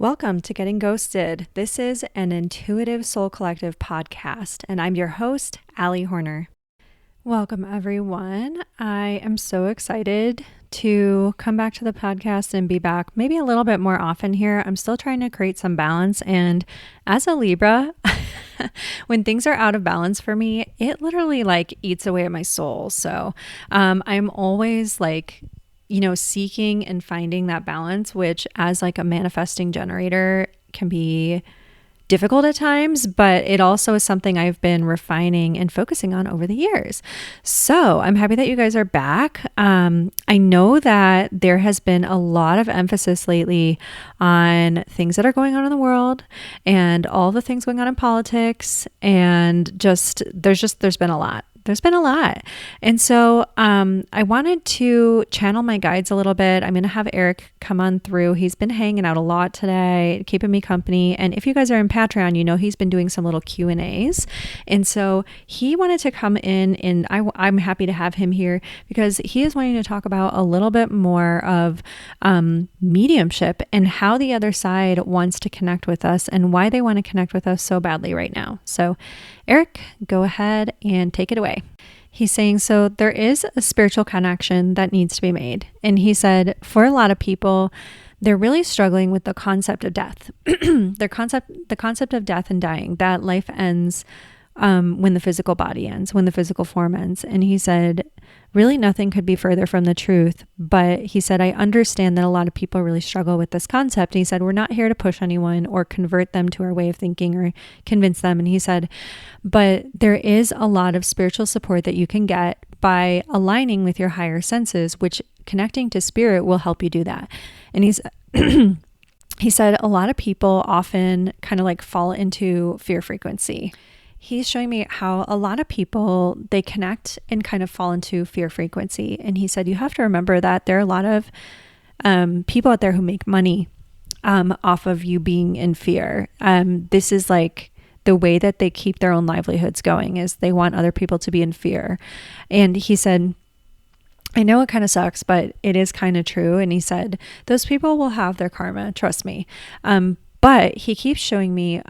Welcome to Getting Ghosted. This is an Intuitive Soul Collective podcast, and I'm your host, Allie Horner. Welcome, everyone. I am so excited to come back to the podcast and be back maybe a little bit more often here. I'm still trying to create some balance, and as a Libra, when things are out of balance for me, it literally eats away at my soul. So I'm always seeking and finding that balance, which as a manifesting generator can be difficult at times, but it also is something I've been refining and focusing on over the years. So I'm happy that you guys are back. I know that there has been a lot of emphasis lately on things that are going on in the world and all the things going on in politics, and there's been a lot. There's been a lot. And so I wanted to channel my guides a little bit. I'm going to have Eric come on through. He's been hanging out a lot today, keeping me company. And if you guys are in Patreon, you know he's been doing some little Q&As. And so he wanted to come in, and I'm happy to have him here because he is wanting to talk about a little bit more of mediumship and how the other side wants to connect with us and why they want to connect with us so badly right now. So Eric, go ahead and take it away. He's saying, so there is a spiritual connection that needs to be made. And he said, for a lot of people, they're really struggling with the concept of death. The concept of death and dying, that life ends when the physical body ends, when the physical form ends. And he said, really nothing could be further from the truth. But he said, I understand that a lot of people really struggle with this concept. And he said, we're not here to push anyone or convert them to our way of thinking or convince them. And he said, but there is a lot of spiritual support that you can get by aligning with your higher senses, which connecting to spirit will help you do that. And he said, a lot of people often kind of fall into fear frequency. He's showing me how a lot of people, they connect and kind of fall into fear frequency. And he said, you have to remember that there are a lot of people out there who make money off of you being in fear. This is the way that they keep their own livelihoods going, is they want other people to be in fear. And he said, I know it kind of sucks, but it is kind of true. And he said, those people will have their karma, trust me. But he keeps showing me,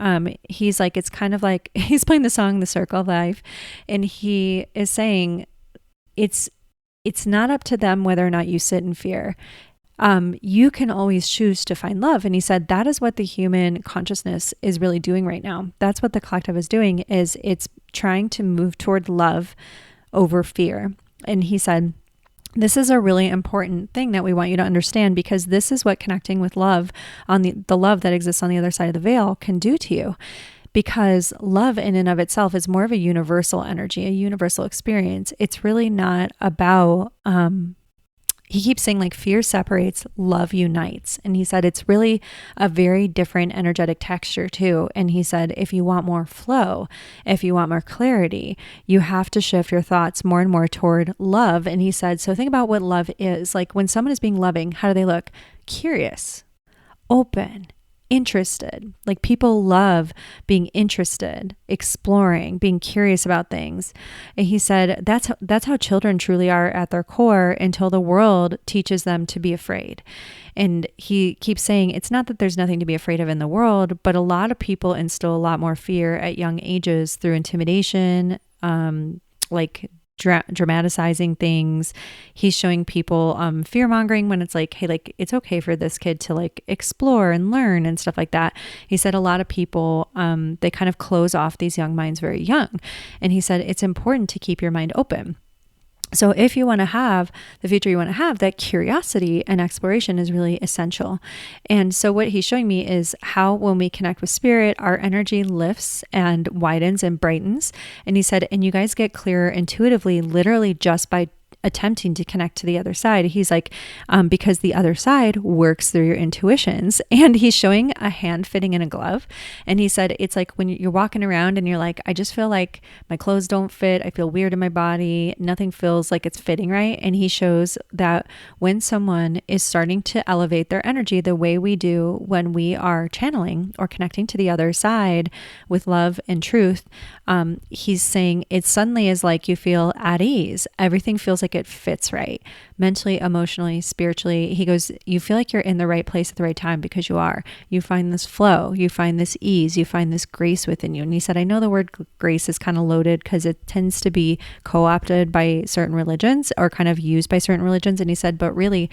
he's it's kind of he's playing the song, The Circle of Life. And he is saying, it's not up to them whether or not you sit in fear. You can always choose to find love. And he said, that is what the human consciousness is really doing right now. That's what the collective is doing, is it's trying to move toward love over fear. And he said, this is a really important thing that we want you to understand, because this is what connecting with love, on the love that exists on the other side of the veil, can do to you. Because love in and of itself is more of a universal energy, a universal experience. It's really not about, he keeps saying fear separates, love unites. And he said, it's really a very different energetic texture too. And he said, if you want more flow, if you want more clarity, you have to shift your thoughts more and more toward love. And he said, so think about what love is. When someone is being loving, how do they look? Curious, open, interested. People love being interested, exploring, being curious about things. And he said that's how children truly are at their core, until the world teaches them to be afraid. And he keeps saying, it's not that there's nothing to be afraid of in the world, but a lot of people instill a lot more fear at young ages through intimidation, dramatizing things. He's showing people fear mongering when it's hey, it's okay for this kid to explore and learn and stuff like that. He said a lot of people, they kind of close off these young minds very young. And he said it's important to keep your mind open. So if you want to have the future you want to have, that curiosity and exploration is really essential. And so what he's showing me is how when we connect with spirit, our energy lifts and widens and brightens. And he said, and you guys get clearer intuitively, literally just by attempting to connect to the other side. He's because the other side works through your intuitions. And he's showing a hand fitting in a glove. And he said, it's when you're walking around and you're I just feel like my clothes don't fit. I feel weird in my body. Nothing feels like it's fitting right. And he shows that when someone is starting to elevate their energy the way we do when we are channeling or connecting to the other side with love and truth, he's saying it suddenly is you feel at ease. Everything feels like it fits right mentally, emotionally, spiritually. He goes, you feel like you're in the right place at the right time because you are. You find this flow, you find this ease, you find this grace within you. And he said, I know the word grace is kind of loaded because it tends to be co-opted by certain religions or kind of used by certain religions. And he said, but really,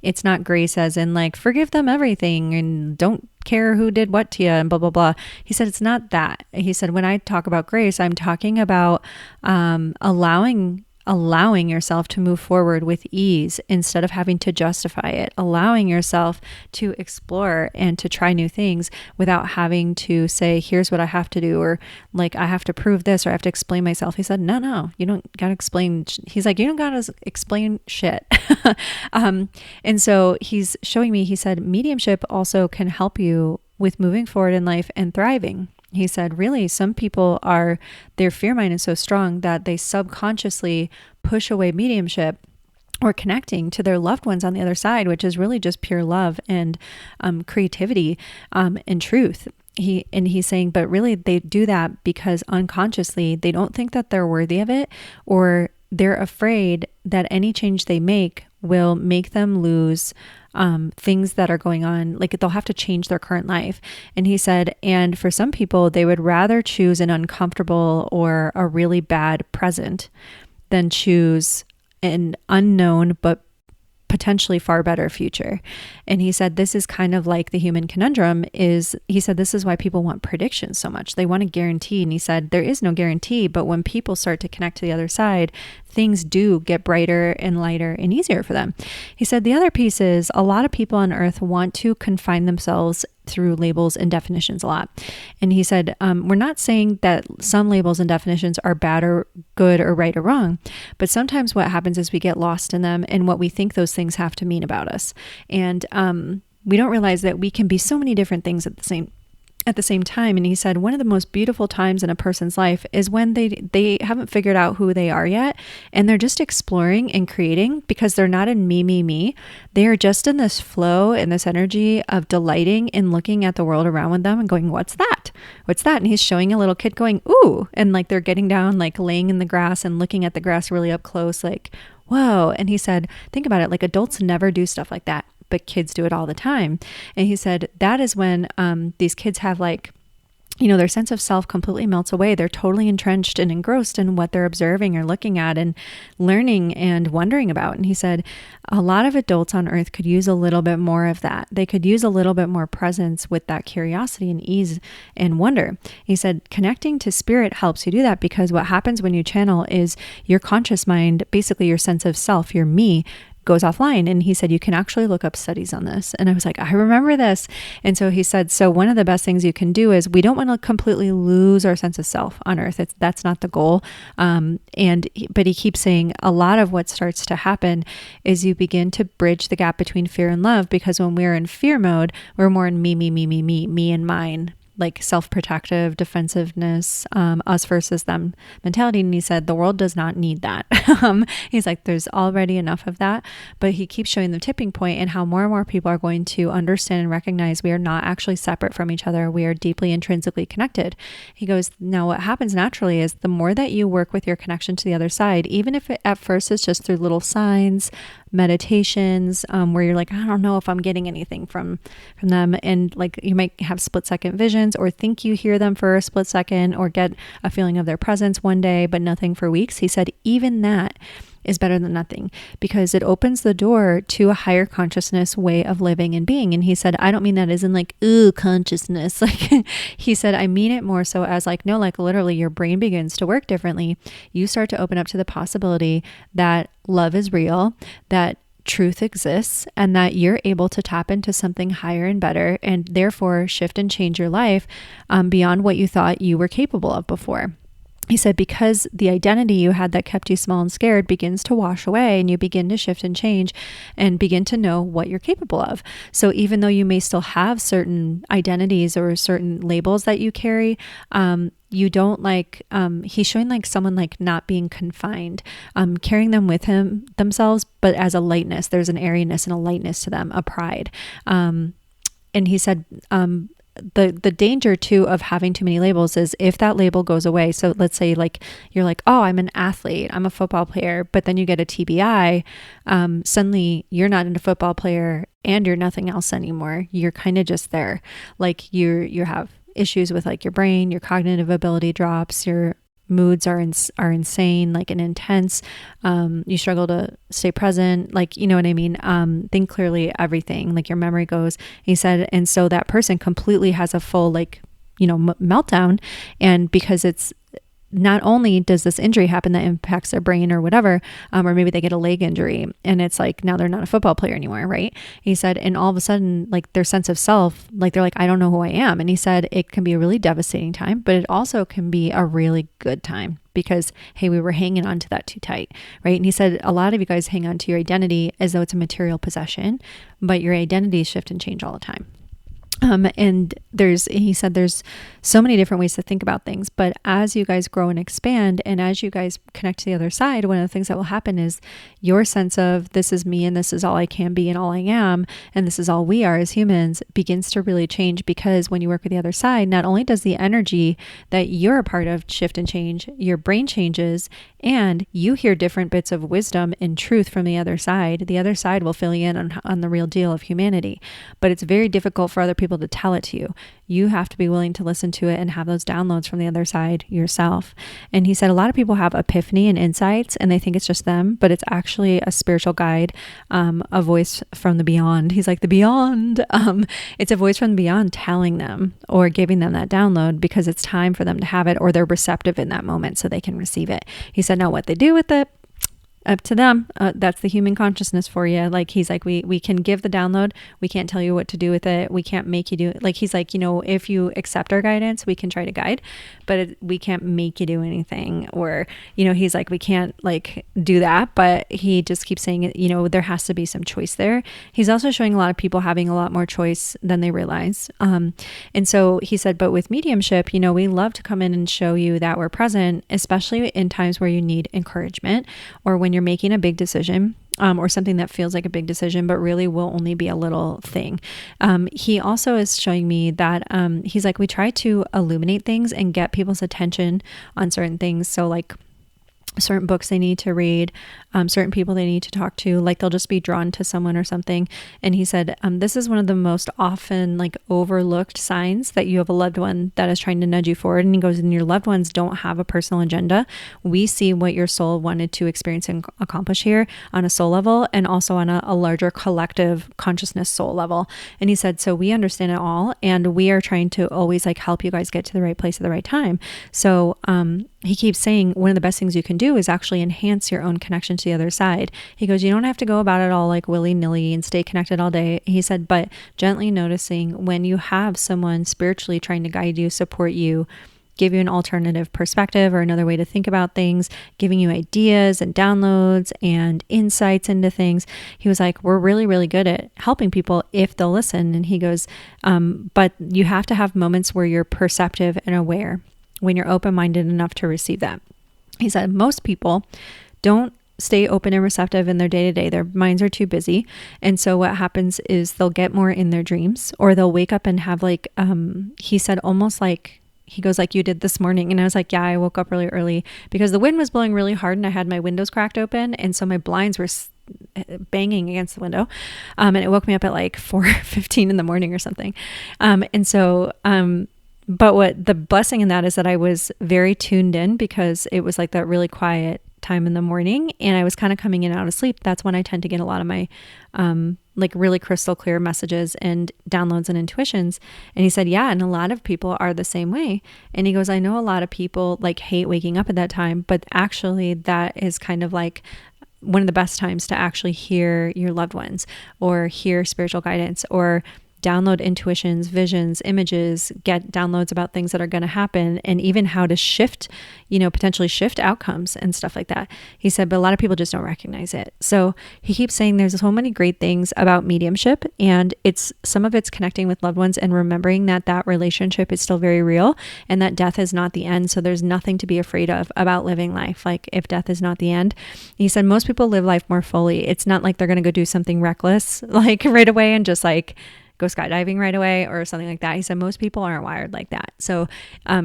it's not grace as in like, forgive them everything and don't care who did what to you and blah, blah, blah. He said, it's not that. He said, when I talk about grace, I'm talking about allowing yourself to move forward with ease instead of having to justify it, allowing yourself to explore and to try new things without having to say, here's what I have to do, or like, I have to prove this, or I have to explain myself. He said, no, you don't got to explain. He's like, you don't got to explain shit. And so he's showing me, he said, mediumship also can help you with moving forward in life and thriving. He said, really, some people their fear mind is so strong that they subconsciously push away mediumship or connecting to their loved ones on the other side, which is really just pure love and creativity and truth. He's saying, but really they do that because unconsciously they don't think that they're worthy of it, or they're afraid that any change they make will make them lose things that are going on. Like they'll have to change their current life. And he said, and for some people, they would rather choose an uncomfortable or a really bad present than choose an unknown but potentially far better future. And he said, this is kind of like the human conundrum he said, this is why people want predictions so much. They want a guarantee. And he said, there is no guarantee, but when people start to connect to the other side, things do get brighter and lighter and easier for them. He said, the other piece is a lot of people on earth want to confine themselves through labels and definitions a lot. And he said, we're not saying that some labels and definitions are bad or good or right or wrong, but sometimes what happens is we get lost in them and what we think those things have to mean about us. And we don't realize that we can be so many different things at the same time. And he said, one of the most beautiful times in a person's life is when they haven't figured out who they are yet. And they're just exploring and creating because they're not in me. They are just in this flow and this energy of delighting in looking at the world around with them and going, what's that? What's that? And he's showing a little kid going, ooh. And like, they're getting down, like laying in the grass and looking at the grass really up close, like, whoa. And he said, think about it. Like adults never do stuff like that, but kids do it all the time. And he said, that is when these kids have like, their sense of self completely melts away. They're totally entrenched and engrossed in what they're observing or looking at and learning and wondering about. And he said, a lot of adults on earth could use a little bit more of that. They could use a little bit more presence with that curiosity and ease and wonder. He said, connecting to spirit helps you do that because what happens when you channel is your conscious mind, basically your sense of self, your me, goes offline. And he said, you can actually look up studies on this. And I was like, I remember this. And so he said, so one of the best things you can do is we don't want to completely lose our sense of self on earth. That's not the goal. But he keeps saying a lot of what starts to happen is you begin to bridge the gap between fear and love, because when we're in fear mode, we're more in me and mine, like self-protective defensiveness, us versus them mentality. And he said, the world does not need that. He's like, there's already enough of that, but he keeps showing the tipping point and how more and more people are going to understand and recognize we are not actually separate from each other. We are deeply intrinsically connected. He goes, now what happens naturally is the more that you work with your connection to the other side, even if it at first is just through little signs, meditations, where you're like, I don't know if I'm getting anything from them. And like, you might have split second visions or think you hear them for a split second or get a feeling of their presence one day, but nothing for weeks. He said, even that is better than nothing because it opens the door to a higher consciousness way of living and being. And he said, I don't mean that as in like, ooh, consciousness. Like he said, I mean it more so as like, no, like literally your brain begins to work differently. You start to open up to the possibility that love is real, that truth exists, and that you're able to tap into something higher and better, and therefore shift and change your life beyond what you thought you were capable of before. He said, because the identity you had that kept you small and scared begins to wash away and you begin to shift and change and begin to know what you're capable of. So even though you may still have certain identities or certain labels that you carry, you don't like, he's showing like someone like not being confined, carrying them with themselves, but as a lightness. There's an airiness and a lightness to them, a pride. And he said, the danger too of having too many labels is if that label goes away. So let's say like you're like, oh, I'm an athlete, I'm a football player, but then you get a TBI, suddenly you're not a football player and you're nothing else anymore. You're kind of just there. Like you have issues with like your brain, your cognitive ability drops, your moods are insane, like and intense. You struggle to stay present, like, you know what I mean? Think clearly, everything, like your memory goes. He said, and so that person completely has a full, like, meltdown. And because it's not only does this injury happen that impacts their brain or whatever, or maybe they get a leg injury and it's like, now they're not a football player anymore. Right. He said, and all of a sudden, like their sense of self, like they're like, I don't know who I am. And he said, it can be a really devastating time, but it also can be a really good time because, hey, we were hanging on to that too tight. Right. And he said, a lot of you guys hang on to your identity as though it's a material possession, but your identities shift and change all the time. And he said there's so many different ways to think about things, but as you guys grow and expand and as you guys connect to the other side, one of the things that will happen is your sense of this is me and this is all I can be and all I am and this is all we are as humans begins to really change, because when you work with the other side, not only does the energy that you're a part of shift and change, your brain changes and you hear different bits of wisdom and truth from the other side. The other side will fill you in on the real deal of humanity, but it's very difficult for other people to tell it to you. You have to be willing to listen to it and have those downloads from the other side yourself. And he said a lot of people have epiphany and insights and they think it's just them, but it's actually a spiritual guide, a voice from the beyond. He's like the beyond. It's a voice from the beyond telling them or giving them that download because it's time for them to have it, or they're receptive in that moment so they can receive it. He said, now what they do with it, up to them. That's the human consciousness for you. Like he's like, we can give the download. We can't tell you what to do with it. We can't make you do it. Like he's like, if you accept our guidance, we can try to guide, but we can't make you do anything. Or, he's like, we can't like do that, but he just keeps saying, there has to be some choice there. He's also showing a lot of people having a lot more choice than they realize. And so he said, but with mediumship, we love to come in and show you that we're present, especially in times where you need encouragement or when you're making a big decision, or something that feels like a big decision, but really will only be a little thing. He also is showing me that he's like, we try to illuminate things and get people's attention on certain things. So like certain books they need to read, certain people they need to talk to, like they'll just be drawn to someone or something. And he said, this is one of the most often like overlooked signs that you have a loved one that is trying to nudge you forward. And he goes, and your loved ones don't have a personal agenda. We see what your soul wanted to experience and accomplish here on a soul level and also on a larger collective consciousness soul level. And he said, so we understand it all and we are trying to always like help you guys get to the right place at the right time. So he keeps saying one of the best things you can do is actually enhance your own connection to the other side. He goes, you don't have to go about it all like willy-nilly and stay connected all day. He said, but gently noticing when you have someone spiritually trying to guide you, support you, give you an alternative perspective or another way to think about things, giving you ideas and downloads and insights into things. He was like, we're really, really good at helping people if they'll listen. And he goes, but you have to have moments where you're perceptive and aware, when you're open-minded enough to receive that. He said most people don't stay open and receptive in their day-to-day. Their minds are too busy. And so what happens is they'll get more in their dreams, or they'll wake up and have like, he said almost like, he goes like you did this morning. And I was like, yeah, I woke up really early because the wind was blowing really hard and I had my windows cracked open. And so my blinds were banging against the window. And it woke me up at like 4:15 in the morning or something. But what the blessing in that is that I was very tuned in because it was like that really quiet time in the morning and I was kind of coming in and out of sleep. That's when I tend to get a lot of my like really crystal clear messages and downloads and intuitions. And he said, yeah, and a lot of people are the same way. And he goes, I know a lot of people like hate waking up at that time, but actually that is kind of like one of the best times to actually hear your loved ones or hear spiritual guidance or download intuitions, visions, images, get downloads about things that are going to happen and even how to shift, potentially shift outcomes and stuff like that. He said, but a lot of people just don't recognize it. So he keeps saying there's so many great things about mediumship and some of it's connecting with loved ones and remembering that relationship is still very real and that death is not the end. So there's nothing to be afraid of about living life. Like if death is not the end, he said, most people live life more fully. It's not like they're going to go do something reckless, like right away and just like go skydiving right away or something like that. He said most people aren't wired like that. So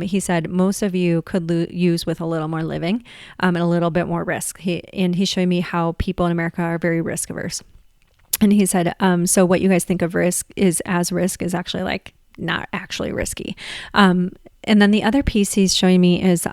he said most of you could use with a little more living and a little bit more risk. He showed me how people in America are very risk averse. And he said, so what you guys think of risk is actually like not actually risky. And then the other piece he's showing me is,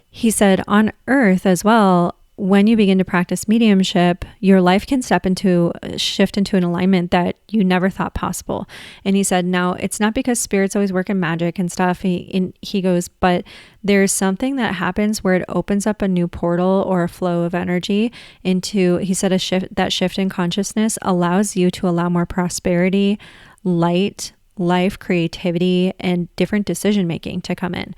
he said on Earth as well, when you begin to practice mediumship, your life can shift into an alignment that you never thought possible. And he said, now it's not because spirits always work in magic and stuff. He goes, but there's something that happens where it opens up a new portal or a flow of energy into, he said, that shift in consciousness allows you to allow more prosperity, light, life, creativity, and different decision making to come in.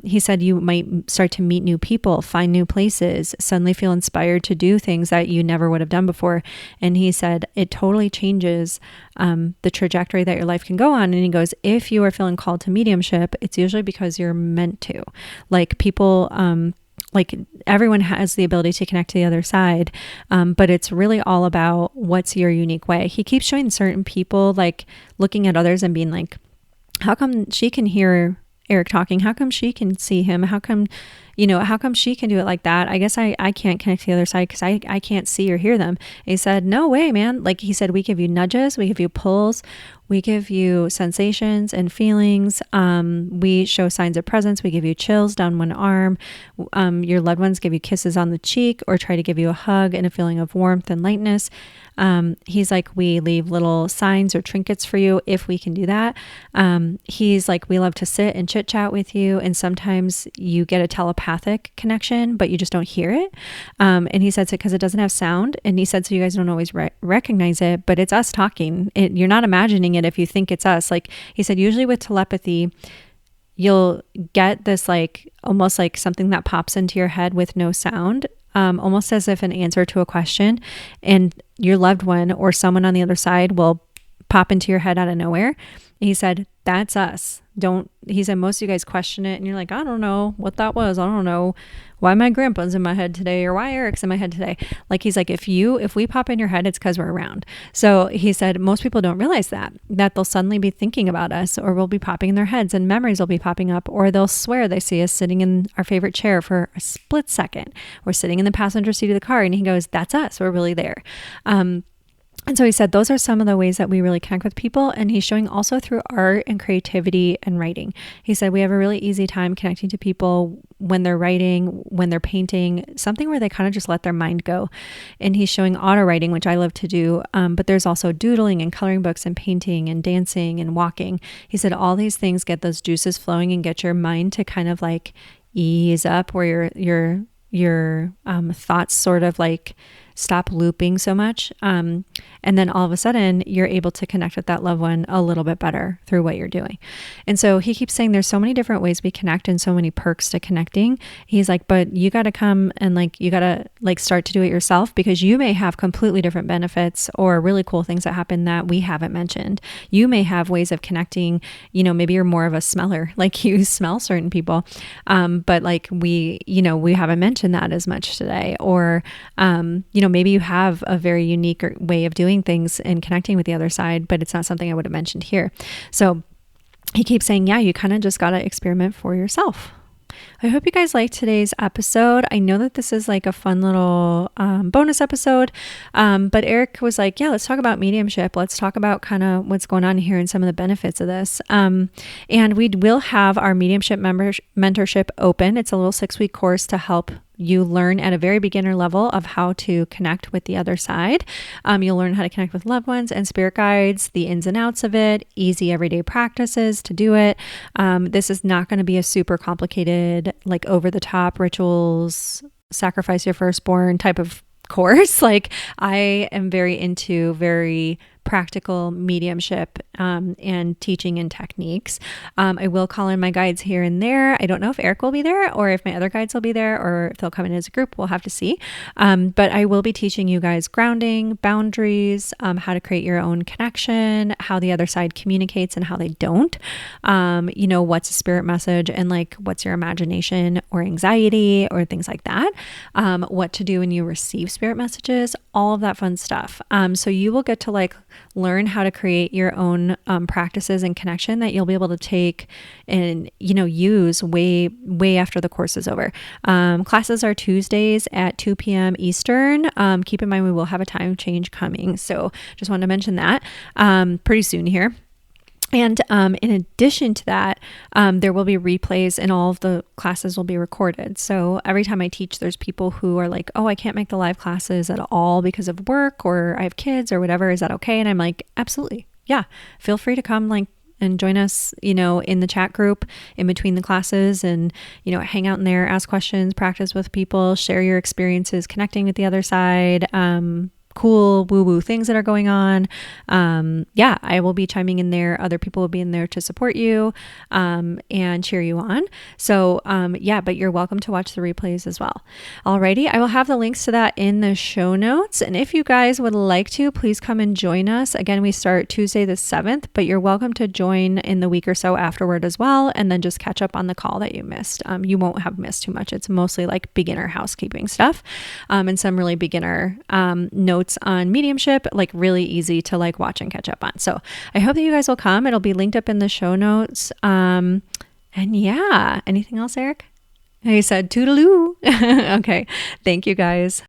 He said you might start to meet new people, find new places, suddenly feel inspired to do things that you never would have done before. And he said it totally changes the trajectory that your life can go on. And he goes, if you are feeling called to mediumship, it's usually because you're meant to. Like people, like everyone has the ability to connect to the other side. But it's really all about what's your unique way. He keeps showing certain people, like looking at others and being like, how come she can hear Eric talking? How come she can see him? How come she can do it like that? I guess I can't connect to the other side because I can't see or hear them. And he said, no way, man. Like he said, we give you nudges, we give you pulls, we give you sensations and feelings. We show signs of presence. We give you chills down one arm. Your loved ones give you kisses on the cheek or try to give you a hug and a feeling of warmth and lightness. He's like, we leave little signs or trinkets for you if we can do that. He's like, we love to sit and chit chat with you. And sometimes you get a telepathic connection, but you just don't hear it. And he said it's because it doesn't have sound. And he said, so you guys don't always recognize it, but it's us talking. You're not imagining it if you think it's us. Like he said, usually with telepathy, you'll get this like almost like something that pops into your head with no sound, almost as if an answer to a question, and your loved one or someone on the other side will pop into your head out of nowhere. He said, that's us. He said, most of you guys question it and you're like, I don't know what that was. I don't know why my grandpa's in my head today or why Eric's in my head today. Like he's like, if we pop in your head, it's because we're around. So he said, most people don't realize that they'll suddenly be thinking about us, or we'll be popping in their heads and memories will be popping up, or they'll swear they see us sitting in our favorite chair for a split second or sitting in the passenger seat of the car. And he goes, that's us. We're really there. And so he said, those are some of the ways that we really connect with people. And he's showing also through art and creativity and writing. He said, we have a really easy time connecting to people when they're writing, when they're painting, something where they kind of just let their mind go. And he's showing auto writing, which I love to do. But there's also doodling and coloring books and painting and dancing and walking. He said, all these things get those juices flowing and get your mind to kind of like ease up, where your thoughts sort of like stop looping so much. And then all of a sudden you're able to connect with that loved one a little bit better through what you're doing. And so he keeps saying there's so many different ways we connect and so many perks to connecting. He's like, but you got to come and like, you got to like start to do it yourself, because you may have completely different benefits or really cool things that happen that we haven't mentioned. You may have ways of connecting, maybe you're more of a smeller, like you smell certain people. But like we haven't mentioned that as much today, or, maybe you have a very unique way of doing things and connecting with the other side, but it's not something I would have mentioned here. So he keeps saying, yeah, you kind of just got to experiment for yourself. I hope you guys liked today's episode. I know that this is like a fun little bonus episode, but Eric was like, yeah, let's talk about mediumship. Let's talk about kind of what's going on here and some of the benefits of this. And we will have our mediumship mentorship open. It's a little 6-week course to help you learn at a very beginner level of how to connect with the other side. You'll learn how to connect with loved ones and spirit guides, the ins and outs of it, easy everyday practices to do it. This is not going to be a super complicated, like over the top rituals, sacrifice your firstborn type of course. Like I am very into very practical mediumship and teaching and techniques. I will call in my guides here and there. I don't know if Eric will be there or if my other guides will be there or if they'll come in as a group. We'll have to see. But I will be teaching you guys grounding, boundaries, how to create your own connection, how the other side communicates and how they don't. What's a spirit message and like what's your imagination or anxiety or things like that. What to do when you receive spirit messages, all of that fun stuff. So you will get to like learn how to create your own practices and connection that you'll be able to take and, use way after the course is over. Classes are Tuesdays at 2 p.m. Eastern. Keep in mind, we will have a time change coming. So just wanted to mention that pretty soon here. And in addition to that, there will be replays and all of the classes will be recorded. So every time I teach, there's people who are like, oh, I can't make the live classes at all because of work or I have kids or whatever. Is that okay? And I'm like, absolutely. Yeah. Feel free to come and join us, in the chat group in between the classes and, hang out in there, ask questions, practice with people, share your experiences, connecting with the other side, cool woo-woo things that are going on. I will be chiming in there. Other people will be in there to support you and cheer you on. So but you're welcome to watch the replays as well. Alrighty, I will have the links to that in the show notes. And if you guys would like to, please come and join us. Again, we start Tuesday the 7th, but you're welcome to join in the week or so afterward as well. And then just catch up on the call that you missed. You won't have missed too much. It's mostly like beginner housekeeping stuff and some really beginner notes on mediumship, like really easy to watch and catch up on. So I hope that you guys will come. It'll be linked up in the show notes. And anything else, Eric? He said toodaloo. Okay. Thank you guys.